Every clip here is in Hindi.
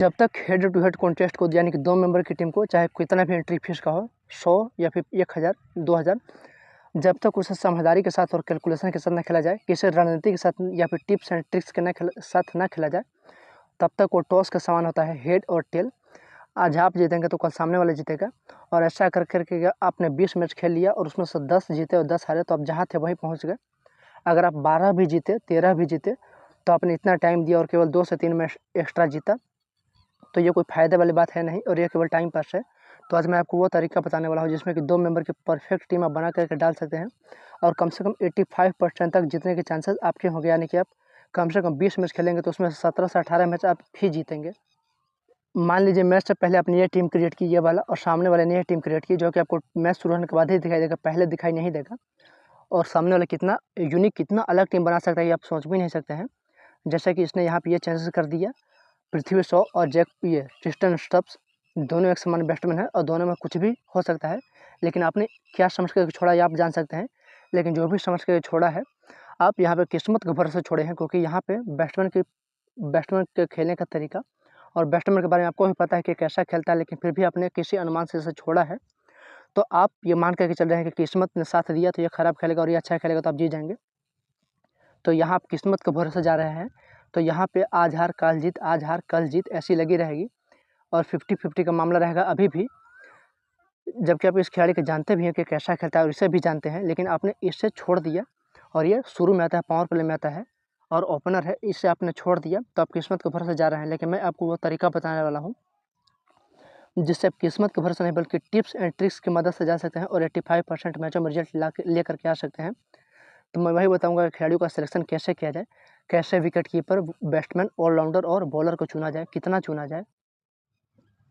जब तक हेड टू हेड कॉन्टेस्ट को यानी कि 2 मेंबर की टीम को चाहे कितना भी एंट्री फीस का हो 100 या फिर 1000 2000 जब तक उसे समझदारी के साथ और कैलकुलेशन के साथ ना खेला जाए, किसी रणनीति के साथ या फिर टिप्स एंड ट्रिक्स के साथ ना खेला जाए, तब तक वो टॉस का समान होता है हेड और टेल। आज आप जीतेंगे तो कल सामने वाले जीतेगा। और ऐसा कर करके आपने 20 मैच खेल लिया और उसमें से 10 जीते और 10 हारे तो आप जहाँ थे वहीं पहुँच गए। अगर आप 12 भी जीते 13 भी जीते तो आपने इतना टाइम दिया और केवल 2 से 3 मैच एक्स्ट्रा जीता, तो ये कोई फ़ायदे वाली बात है नहीं और ये केवल टाइम पास है। तो आज मैं आपको वो तरीका बताने वाला हूँ जिसमें कि 2 मेंबर की परफेक्ट टीम आप बना करके डाल सकते हैं और कम से कम 85% तक जीतने के चांसेस आपके होंगे। यानी कि आप कम से कम 20 मैच खेलेंगे तो उसमें 17 से 18 मैच आप ही जीतेंगे। मान लीजिए मैच से पहले आपने ये टीम क्रिएट की ये वाला और सामने वाले ने ये टीम क्रिएट की, जो कि आपको मैच शुरू होने के बाद ही दिखाई देगा, पहले दिखाई नहीं देगा। और सामने वाला कितना यूनिक कितना अलग टीम बना सकता है ये आप सोच भी नहीं सकते हैं। जैसे कि इसने यहाँ पे ये चेंजेस कर दिया, पृथ्वी शॉ और जैक ये ट्रिस्टन स्टब्स दोनों एक समान बैट्समैन है और दोनों में कुछ भी हो सकता है, लेकिन आपने क्या समझ कर छोड़ा ये आप जान सकते हैं। लेकिन जो भी समझ कर छोड़ा है आप यहाँ पे किस्मत के भरोसे छोड़े हैं, क्योंकि यहाँ पे बैट्समैन के खेलने का तरीका और बैट्समैन के बारे में आपको भी पता है कि कैसा खेलता है, लेकिन फिर भी आपने किसी अनुमान से इसे छोड़ा है। तो आप ये मान करके चल रहे हैं कि किस्मत ने साथ दिया तो ये ख़राब खेलेगा और ये अच्छा खेलेगा तो आप जीत जाएंगे। तो यहाँ आप किस्मत के भरोसे जा रहे हैं। तो यहाँ पे आज हार कल जीत, आज हार कल जीत ऐसी लगी रहेगी और 50-50 का मामला रहेगा अभी भी। जबकि आप इस खिलाड़ी को जानते भी हैं कि कैसा खेलता है और इसे भी जानते हैं, लेकिन आपने इसे छोड़ दिया और ये शुरू में आता है, पावर प्ले में आता है और ओपनर है, इसे आपने छोड़ दिया। तो आप किस्मत के भरोसे जा रहे हैं। लेकिन मैं आपको वो तरीका बताने वाला हूँ जिससे आप किस्मत के भरोसे नहीं बल्कि टिप्स एंड ट्रिक्स की मदद से जा सकते हैं और 85% मैचों में रिजल्ट ले करके आ सकते हैं। तो मैं वही बताऊंगा कि खिलाड़ियों का सिलेक्शन कैसे किया जाए, कैसे विकेट कीपर, बैट्समैन, ऑलराउंडर और बॉलर को चुना जाए, कितना चुना जाए।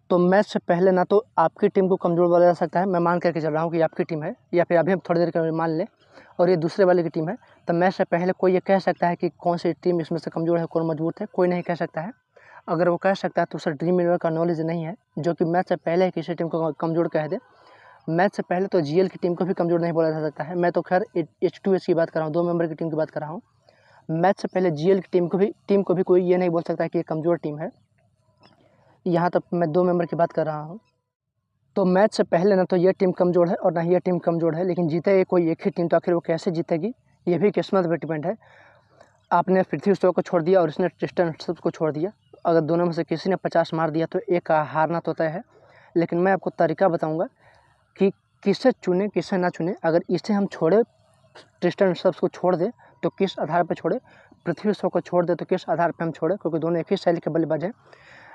तो मैच से पहले ना तो आपकी टीम को कमज़ोर बोला जा सकता है, मैं मान करके चल रहा हूँ कि आपकी टीम है, या फिर अभी हम थोड़ी देर के मान लें और ये दूसरे वाले की टीम है, तो मैच से पहले कोई ये कह सकता है कि कौन सी टीम इसमें से कमज़ोर है, कौन मजबूत है, कोई नहीं कह सकता है। अगर वो कह सकता है तो उसे ड्रीम इलेवन का नॉलेज नहीं है, जो कि मैच से पहले किसी टीम को कमज़ोर कह दे। मैच से पहले तो जीएल की टीम को भी कमज़ोर नहीं बोला जा सकता है। मैं तो खैर H2S की बात कर रहा हूँ, 2 मेंबर की टीम की बात कर रहा हूँ। मैच से पहले जीएल की टीम को भी कोई ये नहीं बोल सकता है कि ये कमज़ोर टीम है। यहाँ तक मैं 2 मेंबर की बात कर रहा हूँ। तो मैच से पहले ना तो ये टीम कमज़ोर है और ना ही ये टीम कमज़ोर है, लेकिन जीते कोई एक ही टीम, तो आखिर वो कैसे जीतेगी ये भी किस्मत पर डिपेंड है। आपने पृथ्वी शॉ को छोड़ दिया और इसने ट्रिस्टन स्टब्स को छोड़ दिया। अगर दोनों में से किसी ने 50 मार दिया तो एक का हारना तो तय है। लेकिन मैं आपको तरीका बताऊँगा कि किसे चुने किसे ना चुने। अगर इसे हम छोड़े, ट्रिस्टन स्टब्स को छोड़ दे तो किस आधार पर छोड़े, पृथ्वी शॉ को छोड़ दे तो किस आधार पर हम छोड़े, क्योंकि दोनों एक ही शैली के बल्लेबाज हैं।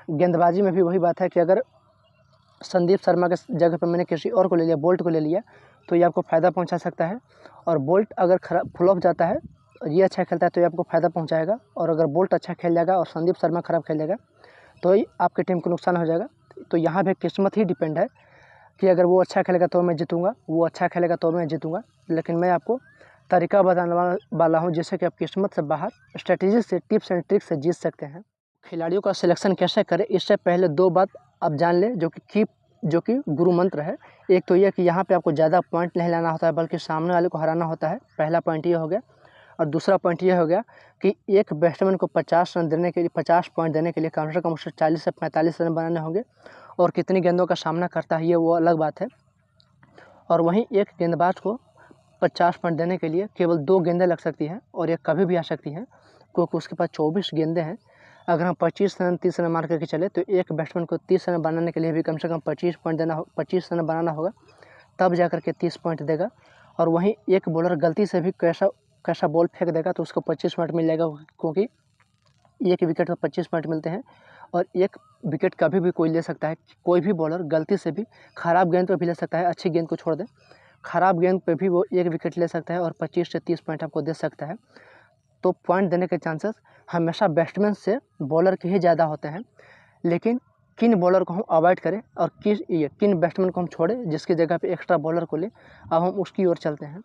गेंदबाजी में भी वही बात है कि अगर संदीप शर्मा के जगह पर मैंने किसी और को ले लिया, बोल्ट को ले लिया, तो ये आपको फ़ायदा पहुंचा सकता है। और बोल्ट अगर खराब फ्लॉप जाता है और ये अच्छा खेलता है तो ये आपको फ़ायदा पहुंचाएगा। और अगर बोल्ट अच्छा खेल जाएगा और संदीप शर्मा खराब खेल जाएगा तो ही आपकी टीम को नुकसान हो जाएगा। तो यहाँ भी किस्मत ही डिपेंड है कि अगर वो अच्छा खेलेगा तो मैं जीतूँगा, वो अच्छा खेलेगा तो मैं जीतूँगा। लेकिन मैं आपको तरीका बताने वाला हूँ जिससे कि आप किस्मत से बाहर स्ट्रेटेजी से, टिप्स एंड ट्रिक्स से जीत सकते हैं। खिलाड़ियों का सिलेक्शन कैसे करें इससे पहले 2 बात आप जान लें जो कि गुरु मंत्र है। एक तो ये कि यहाँ पे आपको ज़्यादा पॉइंट नहीं लाना होता है बल्कि सामने वाले को हराना होता है, पहला पॉइंट ये हो गया। और दूसरा पॉइंट ये हो गया कि एक बैट्समैन को 50 रन देने के लिए, 50 पॉइंट देने के लिए कम से कम उसे 40 से 45 रन बनाने होंगे। और कितनी गेंदों का सामना करता है ये वो अलग बात है। और वहीं एक गेंदबाज को 50 पॉइंट देने के लिए केवल 2 गेंदें लग सकती हैं और ये कभी भी आ सकती हैं, क्योंकि उसके पास 24 गेंदें हैं। अगर हम 25 रन 30 रन मार करके चले तो एक बैट्समैन को 30 रन बनाने के लिए भी कम से कम 25 रन बनाना होगा, तब जा कर के 30 पॉइंट देगा। और वहीं एक बॉलर गलती से भी कैसा बॉल फेंक देगा तो उसको 25 पॉइंट मिल जाएगा, क्योंकि एक विकेट पर 25 पॉइंट मिलते हैं। और एक विकेट कभी भी कोई ले सकता है, कोई भी बॉलर गलती से भी खराब गेंद पर भी ले सकता है, अच्छी गेंद को छोड़ दें, खराब गेंद पे भी वो एक विकेट ले सकता है और 25 से 30 पॉइंट आपको दे सकता है। तो पॉइंट देने के चांसेस हमेशा बैट्समैन से बॉलर के ही ज़्यादा होते हैं। लेकिन किन बॉलर को हम अवॉइड करें और किन बैट्समैन को हम छोड़ें जिसकी जगह पे एक्स्ट्रा बॉलर को लें, अब हम उसकी ओर चलते हैं।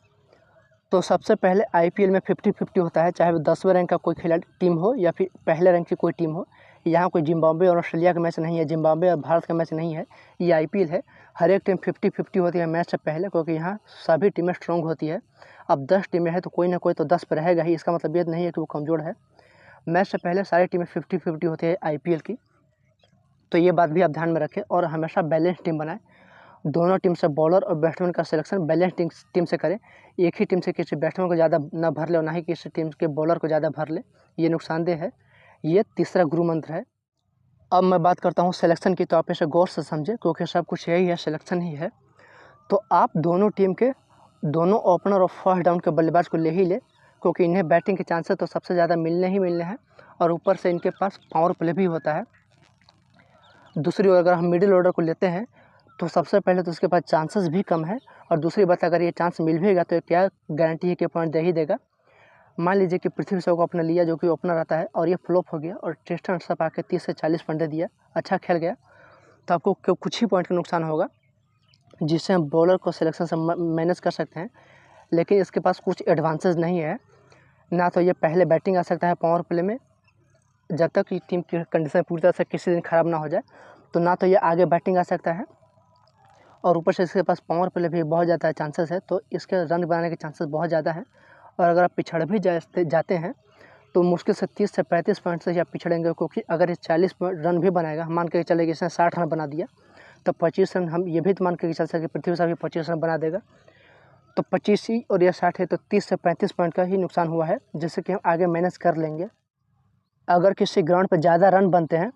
तो सबसे पहले आईपीएल में 50-50 होता है, चाहे वो 10वें रैंक का कोई खिलाड़ी टीम हो या फिर पहले रैंक की कोई टीम हो। यहाँ कोई जिम्बाब्वे और ऑस्ट्रेलिया का मैच नहीं है, जिम्बाब्वे और भारत का मैच नहीं है, ये आईपीएल है। हर एक टीम 50-50 होती है मैच से पहले, क्योंकि यहाँ सभी टीमें स्ट्रॉन्ग होती है। अब 10 टीमें हैं तो कोई ना कोई तो 10 पर रहेगा ही, इसका मतलब ये नहीं है कि वो कमज़ोर है। मैच से पहले सारी टीमें 50-50 होती है आईपीएल की। तो ये बात भी आप ध्यान में रखें और हमेशा बैलेंस टीम बनाएं। दोनों टीम से बॉलर और बैट्समैन का सिलेक्शन बैलेंस टीम से करें। एक ही टीम से किसी बैट्समैन को ज़्यादा ना भर ले और ना ही किसी टीम के बॉलर को ज़्यादा भर ले, ये नुकसानदेह है। ये तीसरा गुरु मंत्र है। अब मैं बात करता हूँ सिलेक्शन की, तो आप इसे गौर से समझें क्योंकि सब कुछ यही है, सिलेक्शन ही है। तो आप दोनों टीम के दोनों ओपनर और फर्स्ट डाउन के बल्लेबाज को ले ही ले, क्योंकि इन्हें बैटिंग के चांसेस तो सबसे ज़्यादा मिलने ही मिलने हैं और ऊपर से इनके पास पावर प्ले भी होता है। दूसरी ओर अगर हम मिडिल ऑर्डर को लेते हैं तो सबसे पहले तो उसके पास चांसेस भी कम है और दूसरी बात अगर ये चांस मिल भी गया तो क्या गारंटी है कि पॉइंट दे ही देगा। मान लीजिए कि पृथ्वी शॉ को अपने लिया जो कि ओपनर आता है और ये फ्लॉप हो गया और ट्रिस्टन अशरफ आके 30 से 40 पॉइंट दे दिया, अच्छा खेल गया, तो आपको कुछ ही पॉइंट का नुकसान होगा, जिससे हम बॉलर को सिलेक्शन से मैनेज कर सकते हैं। लेकिन इसके पास कुछ एडवांसेस नहीं है, ना तो ये पहले बैटिंग आ सकता है पावर प्ले में जब तक कि टीम की कंडीशन पूरी तरह से किसी दिन ख़राब ना हो जाए, तो ना तो ये आगे बैटिंग आ सकता है और ऊपर से इसके पास पावर प्ले भी बहुत ज़्यादा चांसेस है, तो इसके रन बनाने के चांसेस बहुत ज़्यादा हैं। और अगर आप पिछड़ भी जाते हैं तो मुश्किल से 30 से 35 पॉइंट से ही आप पिछड़ेंगे, क्योंकि अगर ये 40 रन भी बनाएगा, मान के चले कि इसने 60 रन बना दिया, तो 25 रन हम ये भी मान के चल सकते पृथ्वी शॉ भी 25 रन बना देगा, तो 25 ही और ये 60 है, तो 30 से 35 पॉइंट का ही नुकसान हुआ है, जिससे कि हम आगे मैनेज कर लेंगे। अगर किसी ग्राउंड पर ज़्यादा रन बनते हैं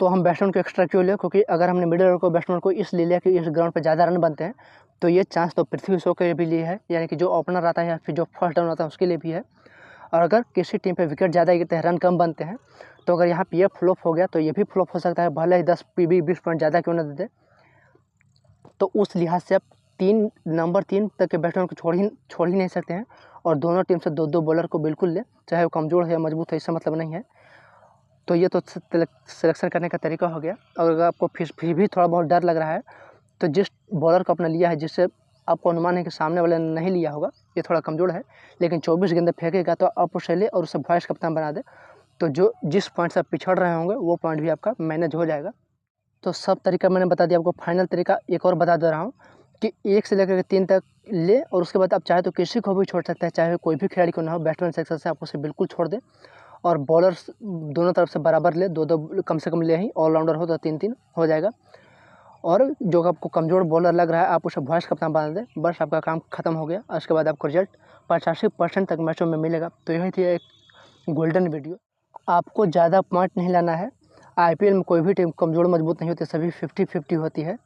तो हम बैट्समैन को एक्स्ट्रा क्यों लें, क्योंकि अगर हमने मिडिल ऑर्डर को बैट्समैन को इसलिए लिया कि इस ग्राउंड पर ज़्यादा रन बनते हैं, तो ये चांस तो पृथ्वी शॉ के भी लिए है, यानी कि जो ओपनर आता है या फिर जो फर्स्ट डाउन आता है उसके लिए भी है। और अगर किसी टीम पे विकेट ज़्यादा गिरते हैं, रन कम बनते हैं, तो अगर यहाँ पे ये फ्लॉप हो गया तो ये भी फ्लॉप हो सकता है, भले ही 10 20 पॉइंट ज़्यादा क्यों ना दे दे। तो उस लिहाज से आप नंबर 3 तक के बैट्समैन को छोड़ ही नहीं सकते हैं और दोनों टीम से 2-2 बॉलर को बिल्कुल ले, चाहे वो कमज़ोर है या मजबूत है, इससे मतलब नहीं है। तो ये तो सिलेक्शन करने का तरीका हो गया। और अगर आपको फिर भी थोड़ा बहुत डर लग रहा है तो जिस बॉलर को अपना लिया है, जिससे आपको अनुमान है कि सामने वाले ने नहीं लिया होगा, ये थोड़ा कमज़ोर है, लेकिन 24 गेंदें फेंकेगा, तो आप उसे ले और उसे वाइस कप्तान बना दे, तो जिस पॉइंट से आप पिछड़ रहे होंगे वो पॉइंट भी आपका मैनेज हो जाएगा। तो सब तरीका मैंने बता दिया, आपको फाइनल तरीका एक और बता दे रहा हूँ कि 1 से लेकर के 3 तक ले और उसके बाद आप चाहे तो किसी को भी छोड़ सकते हैं, चाहे कोई भी खिलाड़ी को ना हो, बैट्समैन सेक्शन से आप उसे बिल्कुल छोड़ दें और बॉलर्स दोनों तरफ से बराबर ले, 2-2 कम से कम ले ही, ऑलराउंडर हो तो 3-3 हो जाएगा। और जो आपको कमज़ोर बॉलर लग रहा है आप उसे वाइस कप्तान बना दें, बस आपका काम ख़त्म हो गया। उसके बाद आपको रिजल्ट 85% तक मैचों में मिलेगा। तो यही थी एक गोल्डन वीडियो। आपको ज़्यादा पॉइंट नहीं लाना है। IPL में कोई भी टीम कमज़ोर मजबूत नहीं होती, सभी 50-50 होती है।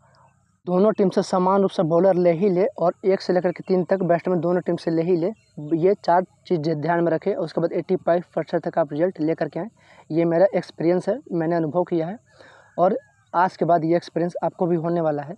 दोनों टीम से समान रूप से बॉलर ले ही ले और 1 से लेकर के 3 तक बैट्समैन दोनों टीम से ले ही ले, ये 4 चीज़ ध्यान में रखें। उसके बाद 85% तक आप रिजल्ट ले करके आएँ। ये मेरा एक्सपीरियंस है, मैंने अनुभव किया है और आज के बाद ये एक्सपीरियंस आपको भी होने वाला है।